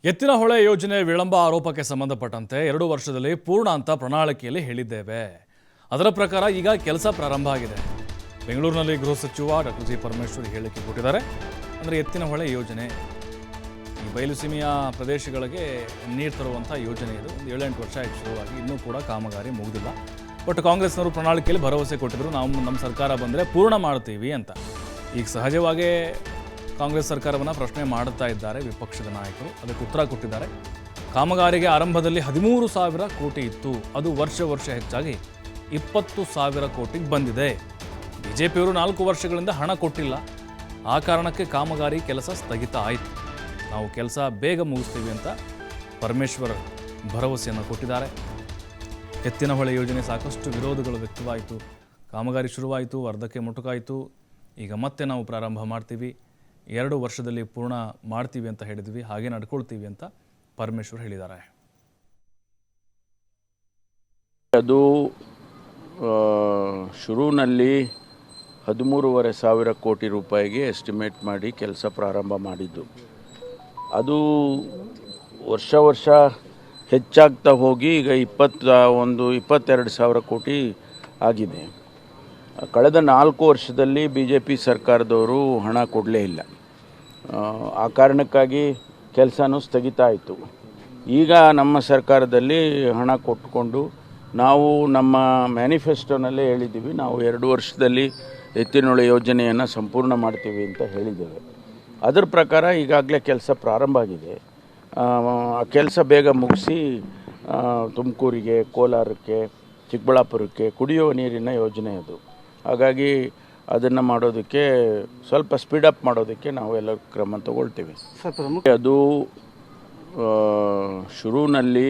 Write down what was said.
ಎತ್ತಿನಹೊಳೆ ಯೋಜನೆ ವಿಳಂಬ ಆರೋಪಕ್ಕೆ ಸಂಬಂಧಪಟ್ಟಂತೆ 2 ವರ್ಷದಲ್ಲಿ ಪೂರ್ಣ ಅಂತ ಪ್ರಣಾಳಿಕೆಯಲ್ಲಿ ಹೇಳಿದ್ದೇವೆ. ಅದರ ಪ್ರಕಾರ ಈಗ ಕೆಲಸ ಪ್ರಾರಂಭ ಆಗಿದೆ. ಬೆಂಗಳೂರಿನಲ್ಲಿ ಗೃಹ ಸಚಿವ ಡಾಕ್ಟರ್ ಜಿ ಪರಮೇಶ್ವರ್ ಹೇಳಿಕೆ ಕೊಟ್ಟಿದ್ದಾರೆ. ಅಂದರೆ ಎತ್ತಿನಹೊಳೆ ಯೋಜನೆ ಈ ಬಯಲುಸೀಮೆಯ ಪ್ರದೇಶಗಳಿಗೆ ನೀರು ತರುವಂಥ ಯೋಜನೆ ಇದು. ಒಂದು 7-8 ವರ್ಷ ಆಗಿ ಶುರುವಾಗಿ ಇನ್ನೂ ಕೂಡ ಕಾಮಗಾರಿ ಮುಗಿದಿಲ್ಲ. ಬಟ್ ಕಾಂಗ್ರೆಸ್ನವರು ಪ್ರಣಾಳಿಕೆಯಲ್ಲಿ ಭರವಸೆ ಕೊಟ್ಟಿದ್ರು, ನಾವು ನಮ್ಮ ಸರ್ಕಾರ ಬಂದರೆ ಪೂರ್ಣ ಮಾಡ್ತೀವಿ ಅಂತ. ಈಗ ಸಹಜವಾಗೇ ಕಾಂಗ್ರೆಸ್ ಸರ್ಕಾರವನ್ನು ಪ್ರಶ್ನೆ ಮಾಡುತ್ತಾ ಇದ್ದಾರೆ ವಿಪಕ್ಷದ ನಾಯಕರು. ಅದಕ್ಕೆ ಉತ್ತರ ಕೊಟ್ಟಿದ್ದಾರೆ. ಕಾಮಗಾರಿಗೆ ಆರಂಭದಲ್ಲಿ 13,000 ಕೋಟಿ ಇತ್ತು, ಅದು ವರ್ಷ ಹೆಚ್ಚಾಗಿ 20,000 ಕೋಟಿಗೆ ಬಂದಿದೆ. ಬಿಜೆಪಿಯವರು 4 ವರ್ಷಗಳಿಂದ ಹಣ ಕೊಟ್ಟಿಲ್ಲ, ಆ ಕಾರಣಕ್ಕೆ ಕಾಮಗಾರಿ ಕೆಲಸ ಸ್ಥಗಿತ ಆಯಿತು. ನಾವು ಕೆಲಸ ಬೇಗ ಮುಗಿಸ್ತೀವಿ ಅಂತ ಪರಮೇಶ್ವರ್ ಭರವಸೆಯನ್ನು ಕೊಟ್ಟಿದ್ದಾರೆ. ಎತ್ತಿನಹೊಳೆ ಯೋಜನೆ ಸಾಕಷ್ಟು ವಿರೋಧಗಳು ವ್ಯಕ್ತವಾಯಿತು. ಕಾಮಗಾರಿ ಶುರುವಾಯಿತು, ಅರ್ಧಕ್ಕೆ ಮೊಟಕಾಯಿತು. ಈಗ ಮತ್ತೆ ನಾವು ಪ್ರಾರಂಭ ಮಾಡ್ತೀವಿ, 2 ವರ್ಷದಲ್ಲಿ ಪೂರ್ಣ ಮಾಡ್ತೀವಿ ಅಂತ ಹೇಳಿದ್ವಿ, ಹಾಗೆ ನಡ್ಕೊಳ್ತೀವಿ ಅಂತ ಪರಮೇಶ್ವರ್ ಹೇಳಿದ್ದಾರೆ. ಅದು ಶುರುವಿನಲ್ಲಿ 13,500 ಕೋಟಿ ರೂಪಾಯಿಗೆ ಎಸ್ಟಿಮೇಟ್ ಮಾಡಿ ಕೆಲಸ ಪ್ರಾರಂಭ ಮಾಡಿದ್ದು. ಅದು ವರ್ಷ ಹೆಚ್ಚಾಗ್ತಾ ಹೋಗಿ ಈಗ 22,000 ಕೋಟಿ ಆಗಿದೆ. ಕಳೆದ 4 ವರ್ಷದಲ್ಲಿ BJP ಸರ್ಕಾರದವರು ಹಣ ಕೊಡಲೇ ಇಲ್ಲ. ಆ ಕಾರಣಕ್ಕಾಗಿ ಕೆಲಸನೂ ಸ್ಥಗಿತ ಆಯಿತು. ಈಗ ನಮ್ಮ ಸರ್ಕಾರದಲ್ಲಿ ಹಣ ಕೊಟ್ಟುಕೊಂಡು ನಾವು ನಮ್ಮ ಮ್ಯಾನಿಫೆಸ್ಟೋನಲ್ಲೇ ಹೇಳಿದ್ದೀವಿ, ನಾವು 2 ವರ್ಷದಲ್ಲಿ ಎತ್ತಿನಹೊಳೆ ಯೋಜನೆಯನ್ನು ಸಂಪೂರ್ಣ ಮಾಡ್ತೀವಿ ಅಂತ ಹೇಳಿದ್ದೇವೆ. ಅದರ ಪ್ರಕಾರ ಈಗಾಗಲೇ ಕೆಲಸ ಪ್ರಾರಂಭ ಆಗಿದೆ. ಆ ಕೆಲಸ ಬೇಗ ಮುಗಿಸಿ ತುಮಕೂರಿಗೆ, ಕೋಲಾರಕ್ಕೆ, ಚಿಕ್ಕಬಳ್ಳಾಪುರಕ್ಕೆ ಕುಡಿಯುವ ನೀರಿನ ಯೋಜನೆ ಅದು. ಹಾಗಾಗಿ ಅದನ್ನು ಮಾಡೋದಕ್ಕೆ ಸ್ವಲ್ಪ ಸ್ಪೀಡಪ್ ಮಾಡೋದಕ್ಕೆ ನಾವು ಎಲ್ಲ ಕ್ರಮ ತಗೊಳ್ತೀವಿ. ಅದು ಶುರುವಿನಲ್ಲಿ